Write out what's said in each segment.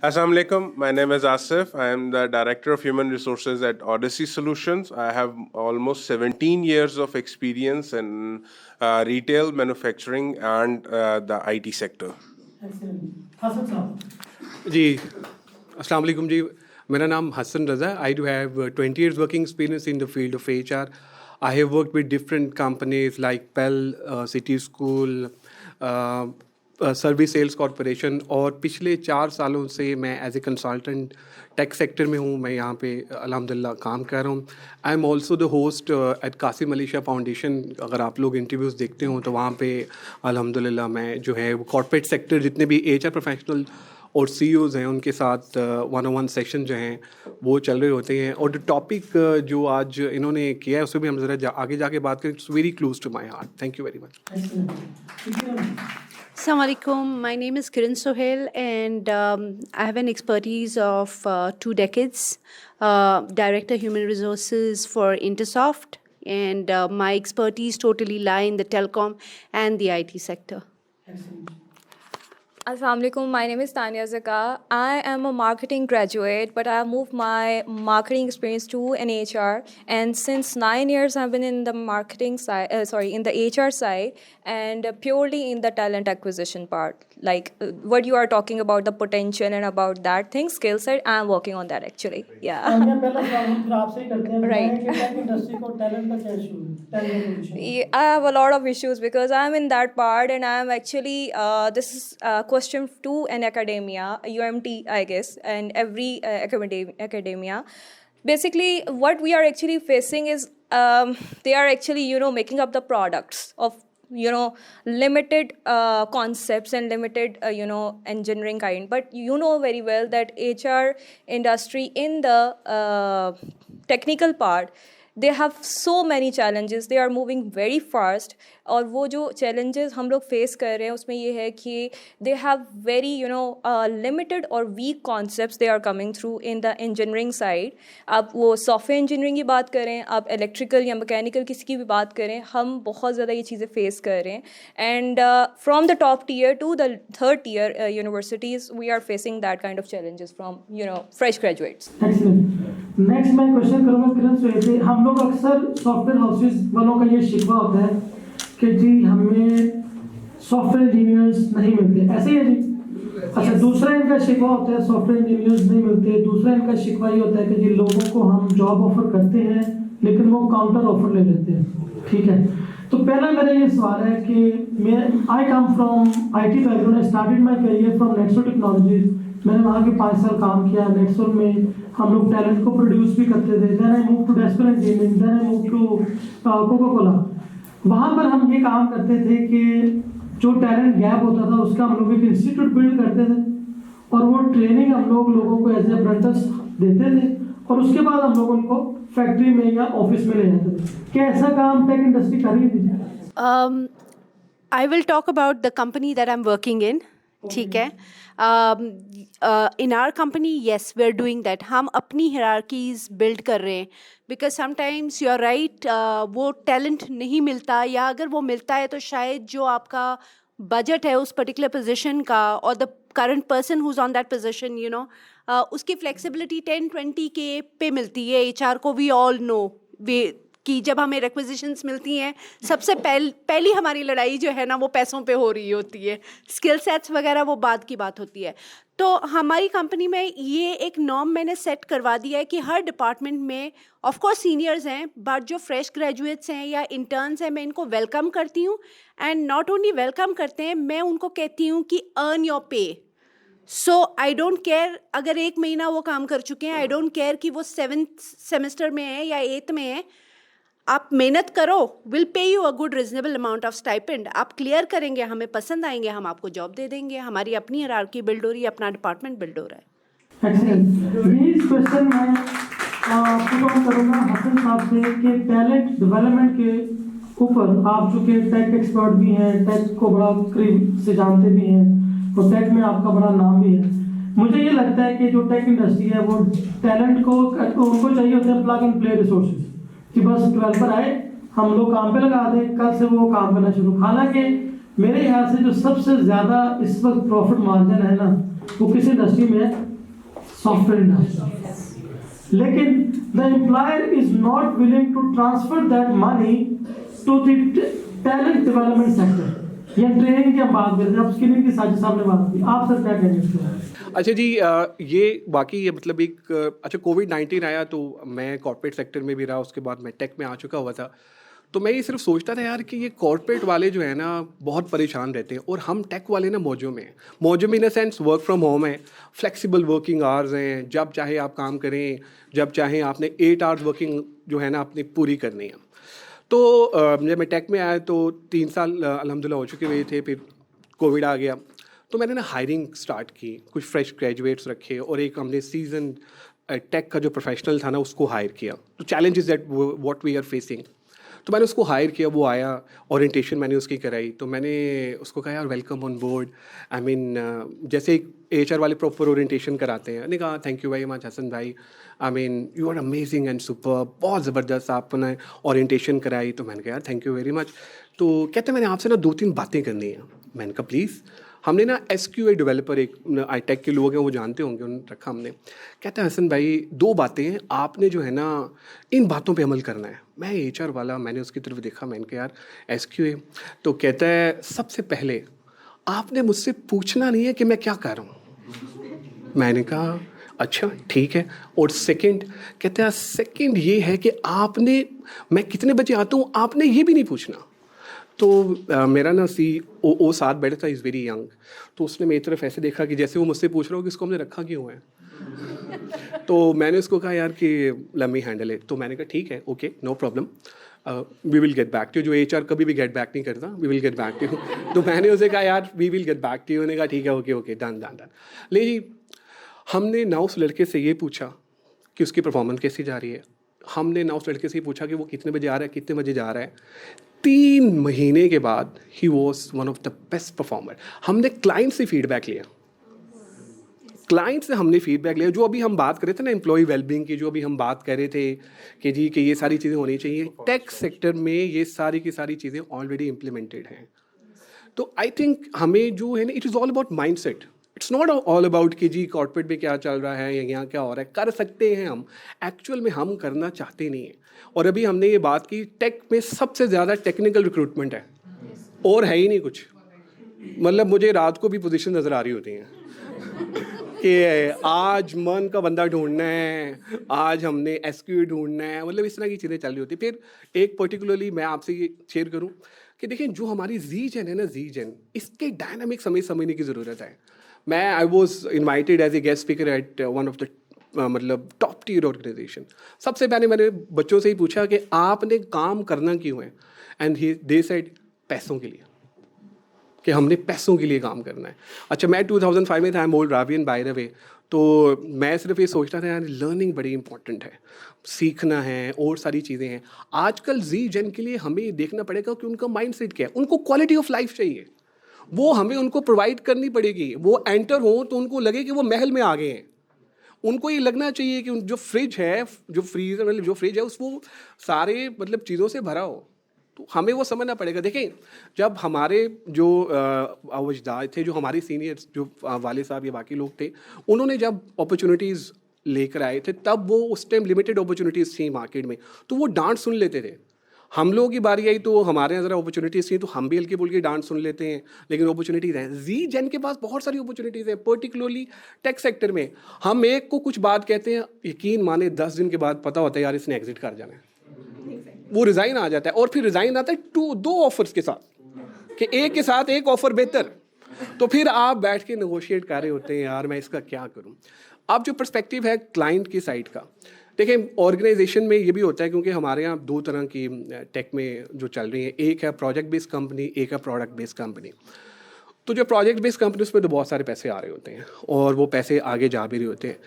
Assalamu alaikum. My name is Asif. I am the Director of Human Resources at Odyssey Solutions. I have almost 17 years of experience in retail, manufacturing, and the IT sector. Excellent. Hassan साहब. जी अस्सलाम वालेकुम जी मेरा नाम Hasan Raza I do have 20 years working experience in the field of HR. I have worked with different companies like Pell, City School, service sales corporation और पिछले 4 सालों से मैं as a consultant tech sector में हूँ. मैं यहाँ पे अल्हम्दुलिल्लाह काम कर रहा हूँ. I am also the host at Qasim Ali Shah foundation. अगर आप लोग इंटरव्यूज़ देखते हो तो वहाँ पे अल्हम्दुलिल्लाह मैं जो है कॉर्पोरेट सेक्टर जितने भी HR प्रोफेशनल और CEOs हैं उनके साथ 1-on-1 सेशन जो हैं वो चल रहे होते हैं. और द टॉपिक जो आज इन्होंने किया है उससे भी हम ज़रा आगे जाके बात करें. It's very close to my heart. Thank you very much. Assalamu alaikum. My name is Kiran Sohail, and I have an expertise of 2 decades. Director Human Resources for Intersoft, and my expertise totally lie in the telecom and the IT sector. Excellent. Assalamu alaikum. My name is Tanya Zaka. I am a marketing graduate, but I have moved my marketing experience to an HR. And since 9 years, I've been in the marketing side, in the HR side, and purely in the talent acquisition part. Like what you are talking about, the potential and about that thing, skill set, I'm working on that actually. Yeah. Tanya, पहला सवाल हम फिर आपसे ही करते हैं. Right. बताएं कि tech industry को टैलेंट का क्या इशू है? Talent acquisition. I have a lot of issues because I'm in that part, and I'm actually this is a question to an academia, UMT, I guess, and every academia. Basically, what we are actually facing is they are actually making up the products of limited concepts and limited engineering kind. But you know very well that HR industry in the technical part, they have so many challenges. They are moving very fast. और वो जो challenges हम लोग face कर रहे हैं उसमें ये है कि they have very limited or weak concepts they are coming through in the engineering side. आप वो software engineering की बात करें, आप electrical या mechanical किसी की भी बात करें, हम बहुत ज़्यादा ये चीज़ें face कर रहे हैं. And from the top tier to the third tier universities, we are facing that kind of challenges from fresh graduates. Excellent. Next मैं क्वेश्चन करूँगा किरण सोहेल से. हम लोग अक्सर सॉफ्टवेयर हाउसेस वालों का ये शिकवा होता है कि जी हमें सॉफ्टवेयर इंजीनियर्स नहीं मिलते. ऐसे ही है जी. अच्छा, दूसरा इनका शिकवा होता है सॉफ्टवेयर इंजीनियर्स नहीं मिलते. दूसरा इनका शिकवा ये होता है कि जी लोगों को हम जॉब ऑफर करते हैं लेकिन वो काउंटर ऑफर ले लेते हैं. ठीक है, तो पहला मेरा ये सवाल है कि मैं I come from IT background. I started my career from Nexo technologies. मैंने वहाँ के 5 साल काम किया. नेक्सो में हम लोग टैलेंट को प्रोड्यूस भी करते थे. Then I move to Desper engineering. Then I move to Coca Cola. वहाँ पर हम ये काम करते थे कि जो टैलेंट गैप होता था उसका हम लोग एक इंस्टीट्यूट बिल्ड करते थे और वो ट्रेनिंग हम लोगों को एज ए अप्रेंटिस देते थे और उसके बाद हम लोग उनको फैक्ट्री में या ऑफिस में ले जाते थे. क्या ऐसा काम टेक इंडस्ट्री कर रही थी? I will talk about the company that I'm working in. ठीक है. In our company, yes, we are doing that. हम अपनी hierarchies build कर रहे हैं because sometimes you are right, वो talent नहीं मिलता या अगर वो मिलता है तो शायद जो आपका budget है उस particular position का और the current person who's on that position, उसकी flexibility 10-20K पे मिलती है. HR को we all know कि जब हमें requisitions मिलती हैं सबसे पहली हमारी लड़ाई जो है ना वो पैसों पे हो रही होती है. स्किल सेट्स वगैरह वो बाद की बात होती है. तो हमारी कंपनी में ये एक नॉर्म मैंने सेट करवा दिया है कि हर डिपार्टमेंट में ऑफ कोर्स सीनियर्स हैं बट जो फ्रेश ग्रेजुएट्स हैं या इंटर्न्स हैं मैं इनको वेलकम करती हूँ. एंड नॉट ओनली वेलकम करते हैं, मैं उनको कहती हूँ कि अर्न योर पे. सो आई डोंट केयर अगर 1 महीना वो काम कर चुके हैं. आई डोंट केयर कि वो 7th सेमेस्टर में है या 8th में है. आप मेहनत करो, will pay you a good reasonable amount of stipend. आप क्लियर करेंगे, हमें पसंद आएंगे, हम आपको जॉब दे देंगे. हमारी अपनी हायरार्की बिल्ड हो रही है, अपना डिपार्टमेंट बिल्ड हो रहा है. एक्सीलेंट. नेक्स्ट क्वेश्चन मैं आपको करूँगा हसन साहब से कि टैलेंट डेवलपमेंट के ऊपर आप जो कि टेक एक्सपर्ट भी हैं, टेक को बड़ा करीब से जानते भी हैं और टेक में आपका बड़ा नाम भी है. मुझे ये लगता है कि जो टेक इंडस्ट्री है वो टैलेंट को उनको चाहिए होते हैं प्लग एंड प्ले रिसोर्सेज कि बस डेवलपर आए हम लोग काम पे लगा दें, कल से वो काम करना शुरू. हालांकि मेरे ख्याल से जो सबसे ज़्यादा इस वक्त प्रॉफिट मार्जिन है ना वो किस इंडस्ट्री में है? Software industry. लेकिन the employer is not willing to transfer that money to the talent development sector या ट्रेनिंग की हम बात करते हैं, अब स्किलिंग की साजिश साहब ने बात की, आप सर क्या कहेंगे इसके बारे में? अच्छा जी, ये वाकई ये मतलब एक अच्छा कोविड-19 आया तो मैं कॉर्पोरेट सेक्टर में भी रहा, उसके बाद मैं टेक में आ चुका हुआ था। तो मैं ये सिर्फ सोचता था यार कि ये कॉर्पोरेट वाले जो है ना बहुत परेशान रहते हैं और हम टेक वाले ना मौजों में हैं। मौजों में in a sense work from home है, फ्लेक्सिबल वर्किंग आवर्स हैं, जब चाहे आप काम करें, जब चाहे आपने 8 आवर्स वर्किंग जो है ना अपनी पूरी करनी है। तो जब मैं टेक में आया तो 3 साल अल्हम्दुलिल्लाह हो चुके हुए थे, फिर कोविड आ गया। तो मैंने ना हायरिंग स्टार्ट की, कुछ फ्रेश ग्रेजुएट्स रखे और एक हमने सीजन टेक का जो प्रोफेशनल था ना उसको हायर किया। तो challenges that what we are facing, तो मैंने उसको हायर किया, वो आया, ओरिएंटेशन मैंने उसकी कराई। तो मैंने उसको कहा यार welcome on board, I mean जैसे एक एचआर वाले प्रॉपर ओरिएंटेशन कराते हैं। मैंने कहा thank you very much Hasan भाई, I mean you are amazing and super, बहुत ज़बरदस्त आपने ओरिएंटेशन कराई। तो मैंने कहा यार थैंक यू वेरी मच। तो कहते मैंने आपसे ना 2-3 बातें करनी है। मैंने कहा प्लीज़। हमने ना SQA डेवलपर एक आई टेक के लोग हैं वो जानते होंगे, उन्होंने रखा हमने। कहते हैं हसन भाई 2 बातें हैं, आपने जो है ना इन बातों पे अमल करना है। मैं HR वाला, मैंने उसकी तरफ देखा, मैंने कहा यार SQA। तो कहता है सबसे पहले आपने मुझसे पूछना नहीं है कि मैं क्या कर रहा हूँ। मैंने कहा अच्छा ठीक है। और सेकंड कहते हैं सेकंड ये है कि आपने मैं कितने बजे आता हूँ आपने ये भी नहीं पूछना। तो मेरा ना COO साथ बैठा था, इज़ वेरी यंग। तो उसने मेरी तरफ ऐसे देखा कि जैसे वो मुझसे पूछ रहा हो कि इसको हमने रखा क्यों है। तो मैंने उसको कहा यार कि लेट मी हैंडल इट। तो मैंने कहा ठीक है, okay, no problem, we will get back to you. जो HR कभी भी गेट बैक नहीं करता, we will get back to you. तो मैंने उसे कहा यार we will get back to you. उन्होंने कहा ठीक है, okay okay, done done done. ले जी, हमने ना उस लड़के से ये पूछा कि उसकी परफॉर्मेंस कैसी जा रही है। हमने ना उस लड़के से पूछा कि वो कितने बजे आ रहा है, कितने बजे जा रहा है। 3 महीने के बाद he was one of the best performer. हमने क्लाइंट से फीडबैक लिया, क्लाइंट से हमने फीडबैक लिया। जो अभी हम बात कर रहे थे ना एम्प्लॉय वेलबींग की, जो अभी हम बात कर रहे थे कि जी कि ये सारी चीज़ें होनी चाहिए, टेक सेक्टर में ये सारी की सारी चीज़ें ऑलरेडी इम्प्लीमेंटेड हैं। तो आई थिंक हमें जो है ना it is all about mind set. It's not all about कि जी कॉर्पोरेट में क्या चल रहा है या यहाँ क्या हो रहा है। कर सकते हैं हम, एक्चुअल में हम करना चाहते नहीं हैं। और अभी हमने ये बात की, टेक में सबसे ज़्यादा टेक्निकल रिक्रूटमेंट है और है ही नहीं कुछ। मतलब मुझे रात को भी पोजीशन नज़र आ रही होती हैं कि आज मन का बंदा ढूंढना है, आज हमने SQA ढूंढना है, मतलब इस तरह की चीज़ें चल रही होती। फिर एक पर्टिकुलरली मैं आपसे ये शेयर करूं कि देखिए जो हमारी जी जेन है ना, जी जेन, इसके डायनामिक्स हमें समझने की ज़रूरत है। I was invited as a guest speaker at one of the मतलब टॉप टीयर ऑर्गेनाइजेशन। सबसे पहले मैंने बच्चों से ही पूछा कि आपने काम करना क्यों है, एंड दे सेड पैसों के लिए, कि हमने पैसों के लिए काम करना है। अच्छा मैं 2005 में था, I am old Ravian bye the वे। तो मैं सिर्फ ये सोचता था यार लर्निंग बड़ी इंपॉर्टेंट है, सीखना है और सारी चीज़ें हैं। आजकल जी जेन के लिए हमें देखना पड़ेगा कि उनका माइंडसेट क्या है, उनको क्वालिटी ऑफ लाइफ चाहिए, वो हमें उनको प्रोवाइड करनी पड़ेगी। वो एंटर हो तो उनको लगे कि वो महल में आ गए हैं। उनको ये लगना चाहिए कि जो फ्रिज है, जो फ्रीजर मतलब जो फ्रिज है उसको सारे मतलब चीज़ों से भरा हो। तो हमें वो समझना पड़ेगा। देखें जब हमारे जो अवजदाद थे, जो हमारे सीनियर्स, जो वाले साहब या बाकी लोग थे, उन्होंने जब अपॉर्चुनिटीज़ लेकर आए थे तब वो उस टाइम लिमिटेड अपॉर्चुनिटीज़ थी मार्केट में, तो वो डांट सुन लेते थे। हम लोगों की बारी आई तो हमारे यहाँ ज़रा अपॉर्चुनिटीज़ थी तो हम भी हल्के बोल के डांट सुन लेते हैं, लेकिन अपॉर्चुनिटीज़ हैं। जी जेन के पास बहुत सारी अपॉर्चुनिटीज़ हैं, पर्टिकुलरली टेक सेक्टर में। हम एक को कुछ बात कहते हैं, यकीन माने 10 दिन के बाद पता होता है यार इसने एग्जिट कर जाना है, वो रिज़ाइन आ जाता है। और फिर रिज़ाइन आता है 2 ऑफर्स के साथ कि एक के साथ एक ऑफर बेहतर। तो फिर आप बैठ के नेगोशिएट कर रहे होते हैं यार मैं इसका क्या करूं। अब जो पर्सपेक्टिव है क्लाइंट की साइड का, देखिए ऑर्गेनाइजेशन में ये भी होता है क्योंकि हमारे यहाँ 2 तरह की टेक में जो चल रही है, एक है प्रोजेक्ट बेस्ड कंपनी, एक है प्रोडक्ट बेस्ड कंपनी। तो जो प्रोजेक्ट बेस्ड कंपनी उसमें तो बहुत सारे पैसे आ रहे होते हैं और वो पैसे आगे जा भी रहे होते हैं।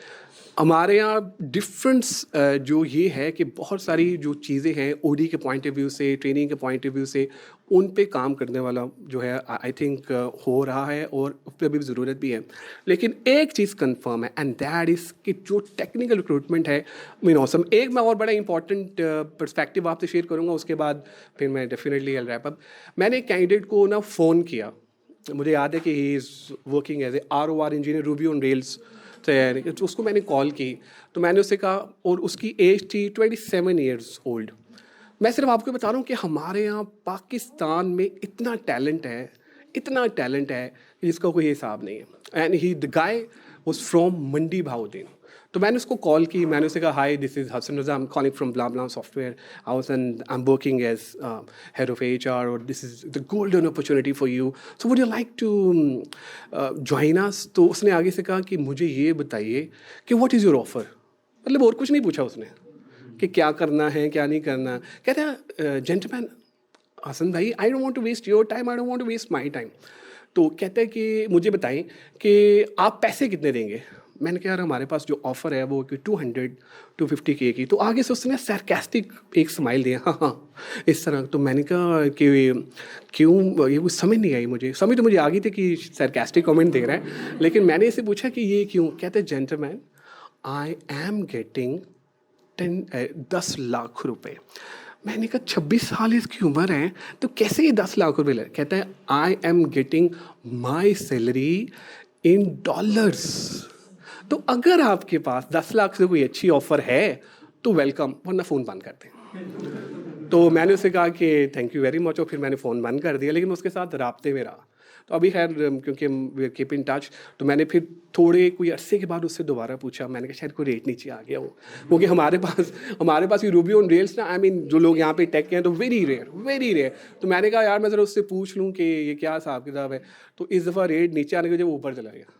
हमारे यहाँ डिफरेंस जो ये है कि बहुत सारी जो चीज़ें हैं OD के पॉइंट ऑफ व्यू से, ट्रेनिंग के पॉइंट ऑफ व्यू से, उन पे काम करने वाला जो है आई थिंक हो रहा है और उस पर भी ज़रूरत भी है। लेकिन एक चीज़ कंफर्म है एंड दैट इज़ कि जो टेक्निकल रिक्रूटमेंट है मीन ऑसम। एक मैं और बड़ा इंपॉर्टेंट पर्सपेक्टिव आपसे शेयर करूँगा, उसके बाद फिर मैं डेफिनेटली आई रैप अप। मैंने एक कैंडिडेट को ना फ़ोन किया मुझे याद है कि he is working as a ROR engineer ruby on rails तैयारी। तो उसको मैंने कॉल की, तो मैंने उससे कहा, और उसकी एज थी 27 ईयर्स ओल्ड। मैं सिर्फ आपको बता रहा हूँ कि हमारे यहाँ पाकिस्तान में इतना टैलेंट है कि जिसका कोई हिसाब नहीं है। And he the guy was from Mandi Bahauddin. तो मैंने उसको कॉल की, मैंने उससे कहा, hi this is Hasan Raza, I am calling from blah blah software house and I am working as head of HR, और this is the golden opportunity for you, so would you like to join us. तो उसने आगे से कहा कि मुझे ये बताइए कि व्हाट इज़ योर ऑफ़र। मतलब और कुछ नहीं पूछा उसने कि क्या करना है क्या नहीं करना। कहते हैं जेंटलमैन हसन भाई, I don't want to waste your time, I don't want to waste my time. तो कहते हैं कि मुझे बताएं कि आप पैसे कितने देंगे। मैंने कहा यार हमारे पास जो ऑफ़र है वो कि 250K की। तो आगे से उसने सरकास्टिक एक स्माइल दिया, हाँ हाँ इस तरह। तो मैंने कहा कि क्यों, ये कुछ समझ नहीं आई मुझे। समझ तो मुझे आ गई थी कि सरकास्टिक कमेंट दे रहा है, लेकिन मैंने इसे पूछा कि ये क्यों। कहते gentleman I am getting 10 lakh रुपए। मैंने कहा 26 साल इसकी उम्र है तो कैसे ये 10 लाख रुपए ले। कहता है I am getting my salary in dollars. तो अगर आपके पास 10 लाख से कोई अच्छी ऑफर है तो वेलकम, वरना फ़ोन बंद कर दें। तो मैंने उससे कहा कि थैंक यू वेरी मच, और फिर मैंने फ़ोन बंद कर दिया। लेकिन उसके साथ राब्ते में रहा। तो अभी खैर क्योंकि वी कीप इन टच, तो मैंने फिर थोड़े कोई अरसे के बाद उससे दोबारा पूछा। मैंने कहा शायद कोई रेट नीचे आ गया हो, क्योंकि हमारे पास ये रूबी ऑन रेल्स ना, आई मीन जो लोग यहाँ पे टेक के हैं तो वेरी रेयर। तो मैंने कहा यार मैं ज़रा उससे पूछ लूँ कि ये क्या हिसाब किताब है। तो इस दफ़ा रेट नीचे आने के वजह वो ऊपर चला गया।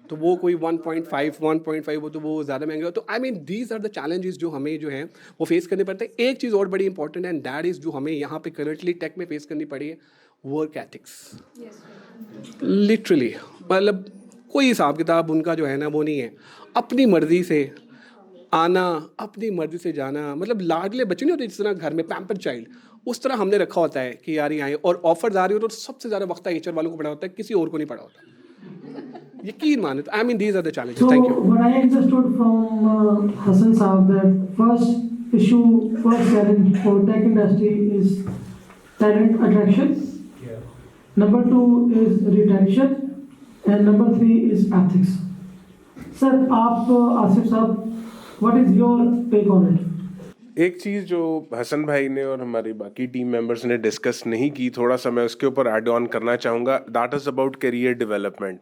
तो वो कोई 1.5 हो तो वो ज़्यादा महंगा हो। तो I mean these are the challenges जो हमें जो है वो फेस करने पड़ते हैं। एक चीज़ और बड़ी इंपॉर्टेंट है, एंड दैट इज़ जो हमें यहाँ पे करंटली टेक में फेस करनी पड़ी है, वर्क एथिक्स। लिटरली मतलब कोई हिसाब किताब उनका जो है ना वो नहीं है। अपनी मर्ज़ी से आना, अपनी मर्ज़ी से जाना। मतलब लाडले बच्चे नहीं होते जिस तरह घर में पैम्पर चाइल्ड, उस तरह हमने रखा होता है कि यार ये आए, और ऑफर्स आ रही हो तो सबसे ज़्यादा वक्त HR वालों को पड़ा होता है, किसी और को नहीं पड़ा होता। यकीन माने। I mean these are the challenges. So thank you. what I understood from Hassan Saab, that first challenge for tech industry is talent attraction. Number 2 is retention, and number 3 is ethics. Sir, आप आसिफ साहब, what is your take on it? एक चीज़ जो हसन भाई ने और हमारी बाकी team members ने डिस्कस नहीं की, थोड़ा सा मैं उसके ऊपर ऐड ऑन करना चाहूँगा, that is about career development.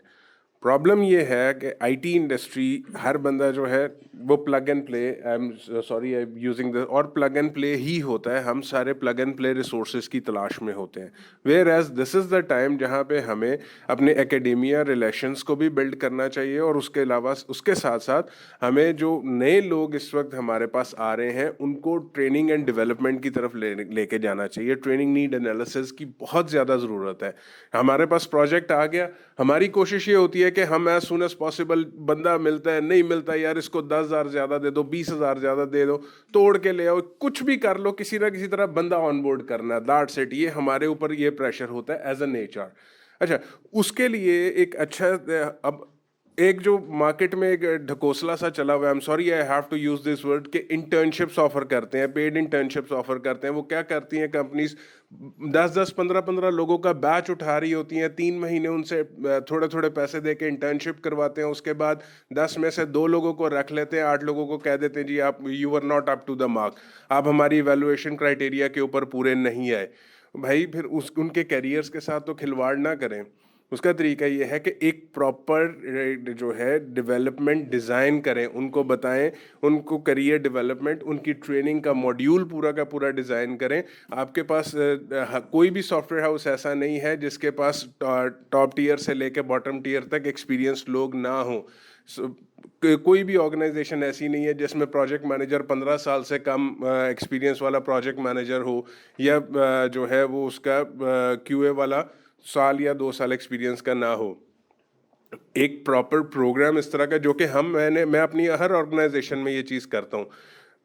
Problem ये है कि IT इंडस्ट्री, हर बंदा जो है वो plug and play, I am sorry I using the, और प्लग एंड प्ले ही होता है। हम सारे प्लग एंड प्ले रिसोर्सेज की तलाश में होते हैं। Whereas this is the time जहाँ पे हमें अपने एकेडेमिया रिलेशंस को भी बिल्ड करना चाहिए, और उसके अलावा उसके साथ साथ हमें जो नए लोग इस वक्त हमारे पास आ रहे हैं उनको ट्रेनिंग एंड डेवलपमेंट की तरफ लेके जाना चाहिए। ट्रेनिंग नीड एनालिसिस की बहुत ज़्यादा ज़रूरत है। हमारे पास प्रोजेक्ट आ गया, हमारी कोशिश ये होती है कि हम एज सुन एज पॉसिबल, बंदा मिलता है नहीं मिलता है, यार इसको 10,000 ज़्यादा दे दो, 20,000 ज़्यादा दे दो, तोड़ के ले आओ, कुछ भी कर लो, किसी ना किसी तरह बंदा ऑन बोर्ड करना है, दैट्स इट। ये हमारे ऊपर ये प्रेशर होता है एज एन HR। अच्छा, उसके लिए एक अच्छा, अब एक जो मार्केट में एक ढकोसला सा चला हुआ है, I am sorry I have to use this word, कि इंटर्नशिप्स ऑफर करते हैं, पेड इंटर्नशिप्स ऑफर करते हैं। वो क्या करती हैं कंपनीज, 10-10, 15-15 लोगों का बैच उठा रही होती हैं, 3 महीने उनसे थोड़े थोड़े पैसे दे के इंटर्नशिप करवाते हैं। उसके बाद 10 में से 2 लोगों को रख लेते हैं, 8 लोगों को कह देते हैं जी आप you are not up to the mark, आप हमारी इवेलुएशन क्राइटेरिया के ऊपर पूरे नहीं आए। भाई फिर उनके कैरियर्स के साथ तो खिलवाड़ ना करें। उसका तरीका ये है कि एक प्रॉपर जो है डेवलपमेंट डिज़ाइन करें, उनको बताएं, उनको करियर डेवलपमेंट, उनकी ट्रेनिंग का मॉड्यूल पूरा का पूरा डिज़ाइन करें। आपके पास कोई भी सॉफ्टवेयर हाउस ऐसा नहीं है जिसके पास टॉप टीयर से लेके बॉटम टीयर तक एक्सपीरियंस लोग ना हों। कोई भी ऑर्गेनाइजेशन ऐसी नहीं है जिसमें प्रोजेक्ट मैनेजर 15 साल से कम एक्सपीरियंस वाला प्रोजेक्ट मैनेजर हो, या जो है वो उसका QA वाला साल या 2 साल एक्सपीरियंस का ना हो। एक प्रॉपर प्रोग्राम इस तरह का, जो कि मैं अपनी हर ऑर्गेनाइजेशन में ये चीज़ करता हूँ।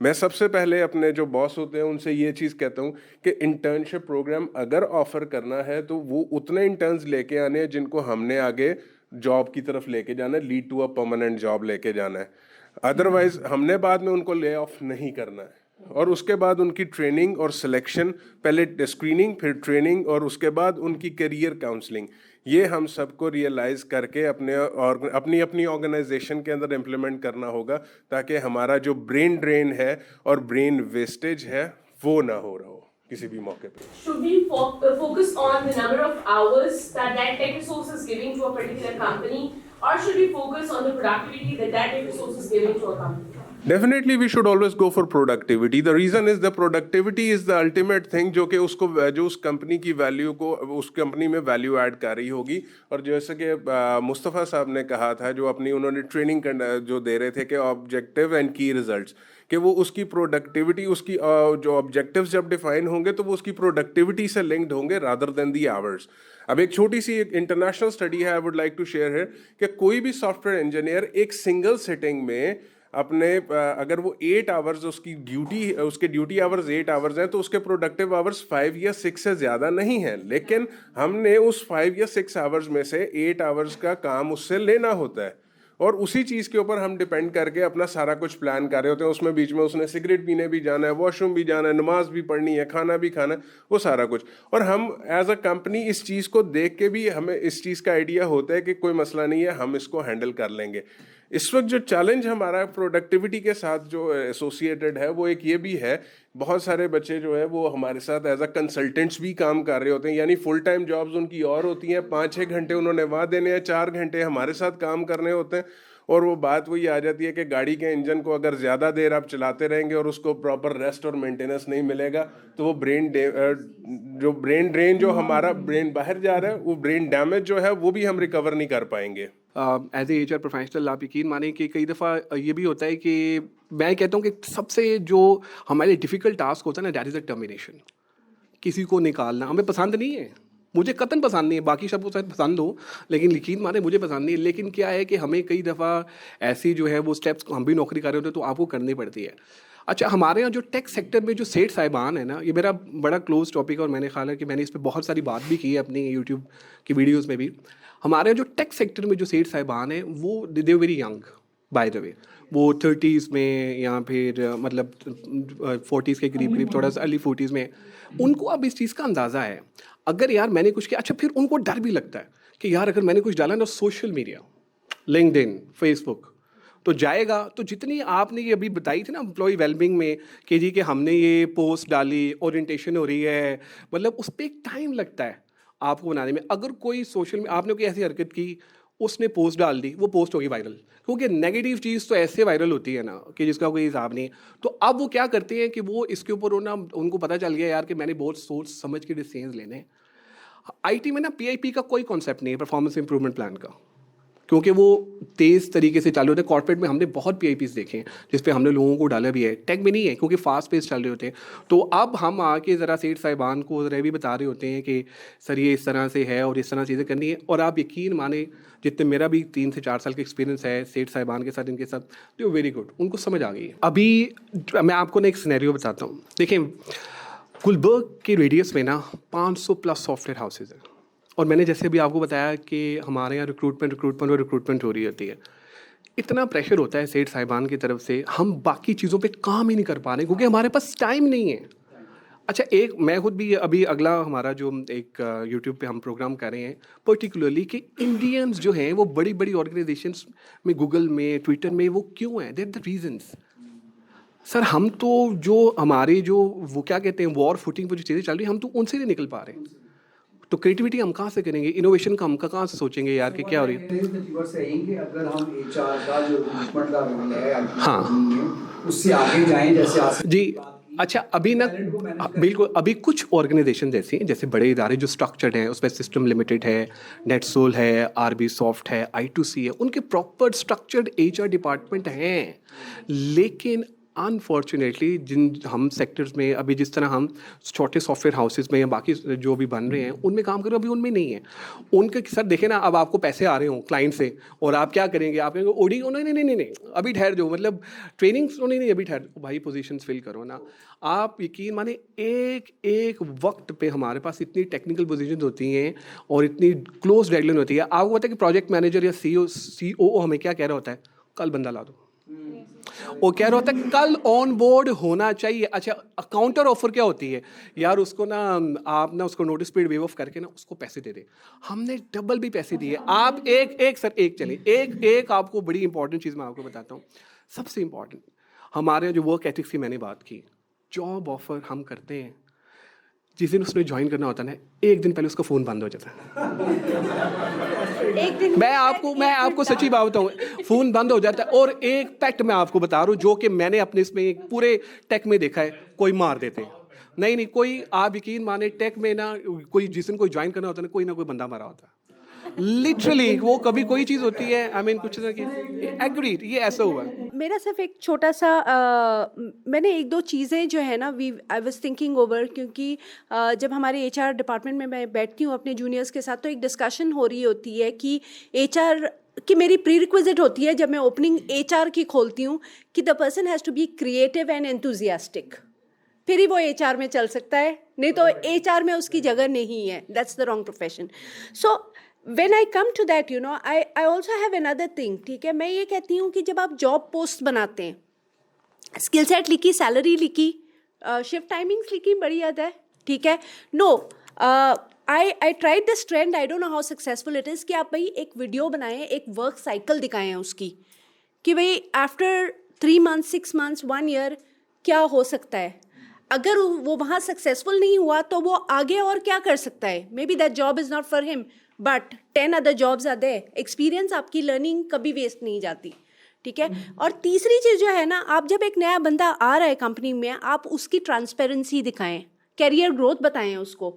मैं सबसे पहले अपने जो बॉस होते हैं उनसे ये चीज़ कहता हूँ कि इंटर्नशिप प्रोग्राम अगर ऑफ़र करना है तो वो उतने इंटर्न्स लेके आने हैं जिनको हमने आगे जॉब की तरफ लेके जाना है, lead to a permanent job लेके जाना है। अदरवाइज हमने बाद में उनको ले ऑफ नहीं करना है। और उसके बाद उनकी ट्रेनिंग और सिलेक्शन, पहले स्क्रीनिंग, फिर ट्रेनिंग, और उसके बाद उनकी करियर काउंसलिंग, ये हम सबको रियलाइज़ करके अपनी अपनी ऑर्गेनाइजेशन के अंदर इम्प्लीमेंट करना होगा, ताकि हमारा जो ब्रेन ड्रेन है और ब्रेन वेस्टेज है वो ना हो रहा हो किसी भी मौके पे। Should we focus on the number of hours that tech resource is giving to a particular company, or should we focus on the productivity that tech resource is giving to a company? Definitely we should always go for productivity. The reason is the productivity is the ultimate thing जो कि जो उस company की value को उस company में value add कर रही होगी। और जैसे कि मुस्तफ़ा साहब ने कहा था, जो अपनी उन्होंने ट्रेनिंग जो दे रहे थे कि ऑब्जेक्टिव एंड की रिजल्ट्स, कि वो उसकी प्रोडक्टिविटी, उसकी जो ऑब्जेक्टिव्स जब डिफाइन होंगे तो वो उसकी प्रोडक्टिविटी से लिंक्ड होंगे रादर देन दी आवर्स। अब एक छोटी सी एक इंटरनेशनल स्टडी है, I would like to share है, कि कोई भी सॉफ्टवेयर इंजीनियर एक सिंगल सिटिंग में अपने अगर वो 8 आवर्स उसके ड्यूटी आवर्स 8 आवर्स हैं, तो उसके प्रोडक्टिव आवर्स 5 या 6 से ज़्यादा नहीं हैं। लेकिन हमने उस 5 या 6 आवर्स में से 8 आवर्स का काम उससे लेना होता है, और उसी चीज़ के ऊपर हम डिपेंड करके अपना सारा कुछ प्लान कर रहे होते हैं। उसमें बीच में उसने सिगरेट पीने भी जाना है, वॉशरूम भी जाना है, नमाज भी पढ़नी है, खाना भी खाना है, वो सारा कुछ। और हम एज अ कंपनी इस चीज़ को देख के भी हमें इस चीज़ का आइडिया होता है कि कोई मसला नहीं है, हम इसको हैंडल कर लेंगे। इस वक्त जो चैलेंज हमारा प्रोडक्टिविटी के साथ जो एसोसिएटेड है, वो एक ये भी है, बहुत सारे बच्चे जो है वो हमारे साथ एज अ कंसल्टेंट्स भी काम कर रहे होते हैं, यानी फुल टाइम जॉब्स उनकी और होती हैं, 5-6 घंटे उन्होंने वहाँ देने हैं, 4 घंटे हमारे साथ काम करने होते हैं। और वो बात वही आ जाती है कि गाड़ी के इंजन को अगर ज़्यादा देर आप चलाते रहेंगे और उसको प्रॉपर रेस्ट और मेंटेनेंस नहीं मिलेगा, तो वो ब्रेन ड्रेन जो हमारा ब्रेन बाहर जा रहा है, वो ब्रेन डैमेज जो है वो भी हम रिकवर नहीं कर पाएंगे। एज ए HR प्रोफेशनल आप यकीन माने कि कई दफ़ा ये भी होता है कि मैं कहता हूँ कि सबसे जो हमारे डिफ़िकल्ट टास्क होता है ना, दैट इज़ अ टर्मिनेशन। किसी को निकालना हमें पसंद नहीं है, मुझे कतन पसंद नहीं है, बाकी सबको शायद पसंद हो, लेकिन यकीन माने मुझे पसंद नहीं है। लेकिन क्या है कि हमें कई दफ़ा ऐसी जो है वो स्टेप्स, हम भी नौकरी कर रहे होते हैं तो आपको करनी पड़ती है। अच्छा, हमारे यहाँ जो टेक सेक्टर में जो सेठ साहिबान है ना, ये मेरा बड़ा क्लोज टॉपिक है और मैंने ख्याल है कि मैंने इस पर बहुत सारी बात भी की है अपनी यूट्यूब की वीडियोज़ में भी। हमारे यहाँ जो टेक सेक्टर में जो सेठ साहिबान हैं वो they very young by the way, वो 30s में या फिर मतलब 40s के करीब थोड़ा सा अर्ली 40s में, उनको अब इस चीज़ का अंदाज़ा है। अगर यार मैंने कुछ किया, अच्छा फिर उनको डर भी लगता है कि यार अगर मैंने कुछ डाला ना सोशल मीडिया, लिंक्डइन, फेसबुक, तो जाएगा। तो जितनी आपने ये अभी बताई थी ना एम्प्लॉय वेलबिंग में कि जी कि हमने ये पोस्ट डाली, ओरिएंटेशन हो रही है, मतलब उस पर एक टाइम लगता है आपको बनाने में। अगर कोई सोशल में आपने कोई ऐसी हरकत की, उसने पोस्ट डाल दी, वो पोस्ट होगी वायरल, क्योंकि नेगेटिव चीज़ तो ऐसे वायरल होती है ना कि जिसका कोई हिसाब नहीं। तो अब वो क्या करते हैं कि वो इसके ऊपर ना, उनको पता चल गया यार कि मैंने बहुत सोच समझ के डिसीजन लेने हैं। IT में ना PIP का कोई कॉन्सेप्ट नहीं है, परफॉर्मेंस इंप्रूवमेंट प्लान का, क्योंकि वो तेज़ तरीके से चालू होते हैं। कॉर्पोरेट में हमने बहुत PIPs देखे हैं जिस पे हमने लोगों को डाला भी है, टेक में नहीं है क्योंकि फास्ट पेस चल रहे होते हैं। तो अब हम आके ज़रा सेठ साहिबान को ज़रा भी बता रहे होते हैं कि सर ये इस तरह से है और इस तरह चीज़ें करनी है। और आप यकीन माने, जितने मेरा भी 3 से 4 साल का एक्सपीरियंस है सेठ साहिबान के साथ, इनके साथ, तो वेरी गुड, उनको समझ आ गई है। अभी मैं आपको ना एक सिनेरियो बताता हूँ। देखिए, गुलबर्ग के रेडियस में ना 500 प्लस सॉफ्टवेयर हाउसेज हैं, और मैंने जैसे भी आपको बताया कि हमारे यहाँ रिक्रूटमेंट हो रही होती है। इतना प्रेशर होता है सेठ साहिबान की तरफ से, हम बाकी चीज़ों पे काम ही नहीं कर पा रहे क्योंकि हमारे पास टाइम नहीं है। अच्छा, एक मैं खुद भी अभी अगला हमारा जो एक यूट्यूब पे हम प्रोग्राम कर रहे हैं पर्टिकुलरली कि इंडियंस जो हैं वो बड़ी बड़ी ऑर्गेनाइजेशंस में, गूगल में, ट्विटर में, वो क्यों हैं, दैट द रीजंस। सर हम तो जो हमारे जो वो क्या कहते हैं वॉर फुटिंग पर जो चीज़ें चल रही हैं, हम तो उनसे नहीं निकल पा रहे हैं। तो क्रिएटिविटी हम कहाँ से करेंगे, इनोवेशन का हम कहाँ से सोचेंगे यार कि क्या हो रही है। अगर हम HR का जो रिक्रूटमेंट का रोल है, हाँ, उससे आगे जाएं, जैसे जी। अच्छा, अभी ना बिल्कुल, अभी कुछ ऑर्गेनाइजेशन जैसी हैं, जैसे बड़े इदारे जो स्ट्रक्चर्ड हैं, उसमें सिस्टम लिमिटेड है, नेटसोल है, RB सॉफ्ट है, I2C है, उनके प्रॉपर स्ट्रक्चर्ड HR डिपार्टमेंट हैं। लेकिन अनफॉर्चुनेटली जिन हम सेक्टर्स में अभी जिस तरह हम छोटे सॉफ्टवेयर हाउसेस में या बाकी जो भी बन रहे हैं उनमें काम करो, अभी उनमें नहीं है। उनके सर देखें ना, अब आपको पैसे आ रहे हों क्लाइंट से और आप क्या करेंगे, आप कहेंगे ओडी, नहीं अभी ठहर जाओ, मतलब ट्रेनिंग नहीं अभी ठहर, भाई पोजीशंस फिल करो ना। आप यकीन माने एक वक्त पे हमारे पास इतनी टेक्निकल पोजीशंस होती हैं और इतनी क्लोज डेडलाइन होती है। आपको पता है कि प्रोजेक्ट मैनेजर या CEO हमें क्या कह रहा होता है, कल बंदा ला दो, वो कह रहा होता है कल ऑन बोर्ड होना चाहिए। अच्छा, काउंटर ऑफर क्या होती है यार, उसको ना आप ना उसको नोटिस पीरियड वेव ऑफ करके ना उसको पैसे दे दे। हमने डबल भी पैसे दिए। आप एक आपको बड़ी इंपॉर्टेंट चीज़ मैं आपको बताता हूँ, सबसे इंपॉर्टेंट हमारे जो वर्क एथिक्स की मैंने बात की, जॉब ऑफर हम करते हैं, जिस दिन उसने ज्वाइन करना होता है ना, एक दिन पहले उसका फ़ोन बंद हो जाता है। एक दिन मैं आपको सच्ची बात बताऊँ, फ़ोन बंद हो जाता है। और एक फैक्ट मैं आपको बता रहा हूँ जो कि मैंने अपने इसमें पूरे टेक में देखा है, कोई मार देते हैं। नहीं कोई, आप यकीन माने टेक में ना कोई जिस दिन कोई ज्वाइन करना होता है ना कोई बंदा मारा होता है लिटरली। वो कभी कोई चीज़ होती है, आई मीन कुछ ना कि एग्रीड, ये ऐसा हुआ है। मेरा सिर्फ एक छोटा सा मैंने एक दो चीज़ें जो है ना आई वाज थिंकिंग ओवर, क्योंकि जब हमारे एचआर डिपार्टमेंट में मैं बैठती हूँ अपने जूनियर्स के साथ, तो एक डिस्कशन हो रही होती है कि एचआर की मेरी प्री रिक्विजिट होती है जब मैं ओपनिंग एचआर की खोलती हूँ कि the person has to be creative and enthusiastic, फिर ही वो एचआर में चल सकता है, नहीं तो एचआर में उसकी जगह नहीं है। That's the wrong profession. So when I come to that, you know, I also have another thing, ठीक है। मैं ये कहती हूँ कि जब आप जॉब पोस्ट बनाते हैं, स्किल सेट लिखी, सैलरी लिखी, शिफ्ट टाइमिंग्स लिखी, बड़ी याद है, ठीक है। No, I tried this trend, I don't know how successful it is, कि आप भाई एक वीडियो बनाएं, एक वर्क साइकिल दिखाएं उसकी, कि भाई आफ्टर 3 months 6 months 1 year क्या हो सकता है। अगर वो वहाँ सक्सेसफुल नहीं हुआ तो वो आगे और क्या कर सकता है। Maybe that job is not for him, but 10 other jobs are there. Experience, आपकी लर्निंग कभी वेस्ट नहीं जाती, ठीक है। और तीसरी चीज़ जो है ना, आप जब एक नया बंदा आ रहा है कंपनी में, आप उसकी ट्रांसपेरेंसी दिखाएं, कैरियर ग्रोथ बताएं उसको।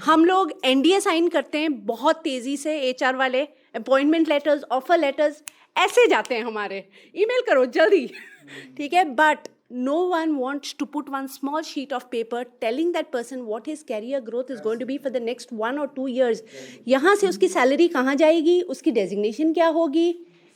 हम लोग एनडीए साइन करते हैं बहुत तेज़ी से, एचआर वाले अपॉइंटमेंट लेटर्स, ऑफर लेटर्स ऐसे जाते हैं हमारे, ईमेल करो जल्दी, ठीक है। But no one wants to put one small sheet of paper telling that person what his career growth is going to be for the next 1 or 2 years. यहाँ से उसकी सैलरी कहाँ जाएगी, उसकी डेजिग्नेशन क्या होगी,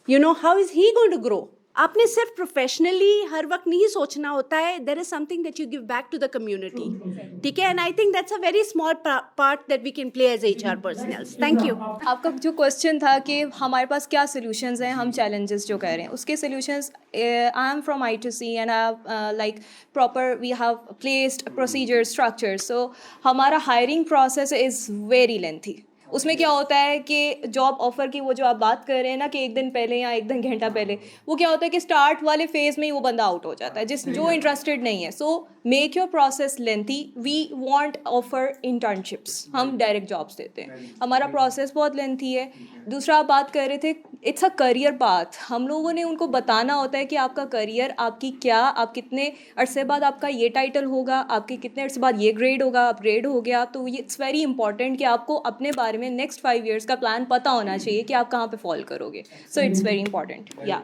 you know, how is he going to grow. आपने सिर्फ प्रोफेशनली हर वक्त नहीं सोचना होता है, there is something that you give back to the community, ठीक है। And I think that's a very small part that we can play as HR personnels. Thank you. आपका जो क्वेश्चन था कि हमारे पास क्या सॉल्यूशंस हैं, हम चैलेंजेस जो कह रहे हैं उसके solutions, I am from I2C and I like proper we have placed procedure structure. So हमारा hiring process is very lengthy. उसमें क्या होता है कि जॉब ऑफर की वो जो आप बात कर रहे हैं ना कि एक दिन पहले या एक दिन घंटा पहले, वो क्या होता है कि स्टार्ट वाले फेज में ही वो बंदा आउट हो जाता है जो इंटरेस्टेड नहीं है। So make your process lengthy. We want offer internships, हम डायरेक्ट जॉब्स देते हैं, हमारा प्रोसेस बहुत लेंथी है। दूसरा आप बात कर रहे थे, इट्स अ करियर पाथ। हम लोगों ने उनको बताना होता है कि आपका करियर, आपकी क्या, आप कितने अरसे बाद आपका ये टाइटल होगा, आपके कितने अरसे बाद ये ग्रेड होगा, अपग्रेड हो गया। तो इट्स वेरी इंपॉर्टेंट कि आपको अपने बारे में नेक्स्ट 5 years का प्लान पता होना चाहिए कि आप कहाँ पे फॉल करोगे। सो इट्स वेरी इंपॉर्टेंट, या